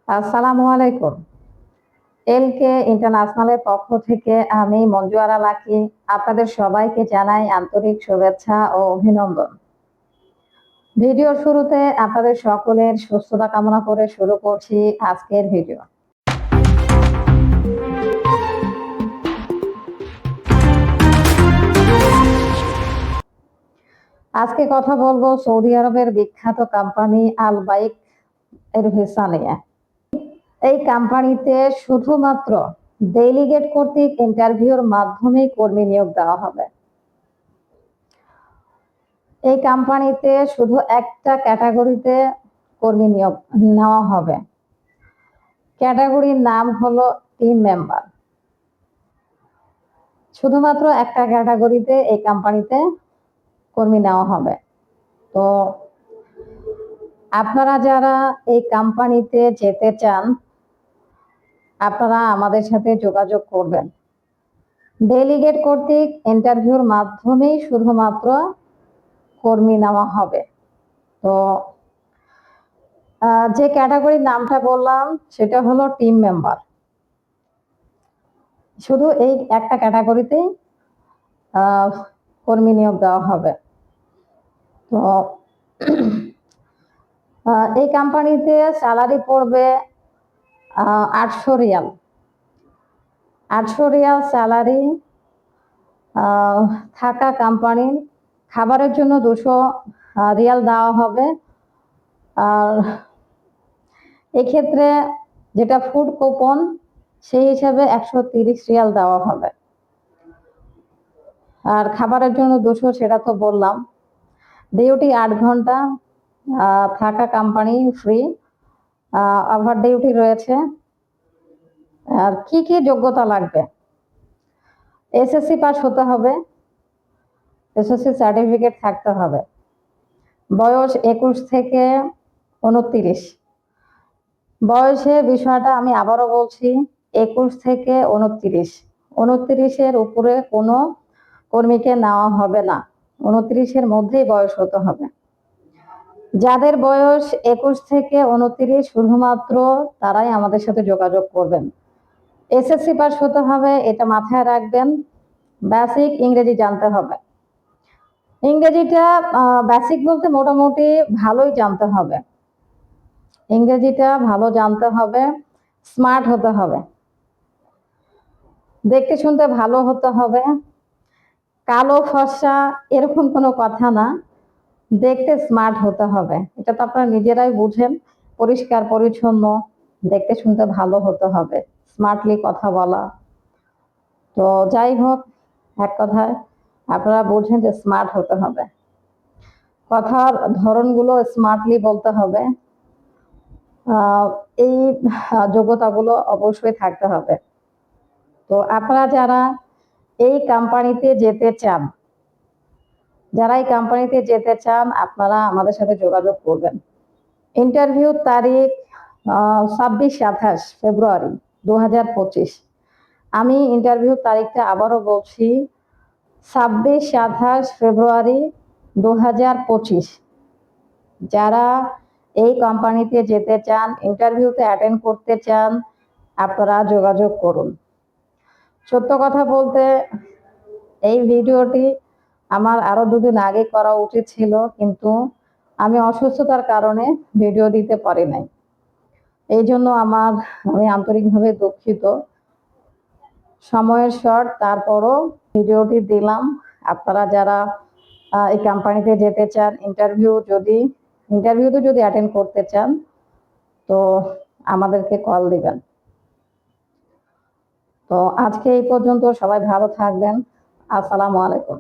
আসসালামু আলাইকুম। এলকে ইন্টারন্যাশনালের পক্ষ থেকে আমি মঞ্জু আরা লাকি আপনাদের সবাইকে জানাই আন্তরিক শুভেচ্ছা ও অভিনন্দন। ভিডিওর শুরুতে আপনাদের সকলের সুস্থতা কামনা করে শুরু করছি আজকের ভিডিও। আজকে কথা বলবো সৌদি আরবের বিখ্যাত কোম্পানি আল বাইক এর ভিসা নিয়ে। এই কোম্পানিতে শুধুমাত্র ডেলিগেট কর্তৃক ইন্টারভিউর মাধ্যমেই কর্মী নিয়োগ দেওয়া হবে। এই কোম্পানিতে শুধু একটা ক্যাটাগরিতে কর্মী নিয়োগ নেওয়া হবে। ক্যাটাগরির নাম হলো টিম মেম্বার। শুধুমাত্র একটা ক্যাটাগরিতে এই কোম্পানিতে কর্মী নেওয়া হবে। তো আপনারা যারা এই কোম্পানিতে যেতে চান আপনারা আমাদের সাথে যোগাযোগ করবেন। ডেলিগেট কর্তৃক ইন্টারভিউর মাধ্যমেই শুধুমাত্র কর্মী নেওয়া হবে। তো যে ক্যাটাগরির নামটা বললাম সেটা হলো টিম মেম্বার। শুধু এই একটা ক্যাটাগরিতেই কর্মী নিয়োগ দেওয়া হবে। তো এই কোম্পানিতে স্যালারি পড়বে 800 রিয়াল। 800 Real salary. থাকা কোম্পানির খাবারের জন্য 200 রিয়াল দেওয়া হবে। আর এক্ষেত্রে যেটা ফুড কুপন সেই হিসাবে 130 রিয়াল দেওয়া হবে। আর খাবারের জন্য 200 সেটা তো বললাম। ডিউটি 8 ঘন্টা, থাকা কোম্পানি ফ্রি, ওভার ডিউটি রয়েছে। আর কি কি যোগ্যতা লাগবে? এসএসসি পাস হতে হবে, এসএসসি সার্টিফিকেট থাকতে হবে। বয়স 21 থেকে 29। বয়সের বিষয়টা আমি আবারও বলছি, 21 থেকে 29। 29-এর উপরে কোনো কর্মীকে নেওয়া হবে না। 29-এর মধ্যেই বয়স হতে হবে। যাদের বয়স 21 থেকে 29 শুধুমাত্র তারাই আমাদের সাথে যোগাযোগ করবেন। এসএসসি পাস হতে হবে, এটা মাথায় রাখবেন। বেসিক ইংরেজি জানতে হবে। ইংরেজিটা বেসিক বলতে মোটামুটি ভালোই জানতে হবে। ইংরেজিটা ভালো জানতে হবে, স্মার্ট হতে হবে, দেখতে শুনতে ভালো হতে হবে। কালো ফর্সা এরকম কোনো কথা না, দেখতে স্মার্ট হতে হবে। এটা তো আপনারা নিজেরাই বুঝেন। পরিষ্কার পরিচ্ছন্ন, দেখতে শুনতে ভালো হতে হবে, স্মার্টলি কথা বলা। তো যাই হোক, এক কথায় আপনারা বুঝেন যে স্মার্ট হতে হবে। কথার ধরনগুলো স্মার্টলি বলতে হবে। এই যোগ্যতাগুলো অবশ্যই থাকতে হবে। তো আপনারা যারা এই কোম্পানিতে যেতে চান, আপনারা আমাদের সাথে যোগাযোগ করবেন। ইন্টারভিউ তারিখ 26-28 ফেব্রুয়ারি 2025। আমি ইন্টারভিউ তারিখটা আবারও বলছি, 26-28 ফেব্রুয়ারি 2025। যারা এই কোম্পানিতে যেতে চান, ইন্টারভিউতে অ্যাটেন্ড করতে চান, আপনারা যোগাযোগ করুন। সত্য কথা বলতে এই ভিডিওটি আমার আরো 2 দিন আগে করা উচিত ছিল, কিন্তু আমি অসুস্থতার কারণে ভিডিও দিতে পারি নাই। এই জন্য আমি আন্তরিকভাবে দুঃখিত। সময়ের শর্ট, তারপরও ভিডিওটি দিলাম। আপনারা যারা এই কোম্পানিতে যেতে চান, ইন্টারভিউতে যদি অ্যাটেন্ড করতে চান, তো আমাদেরকে কল দিবেন। তো আজকে এই পর্যন্ত। সবাই ভালো থাকবেন। আসসালামু আলাইকুম।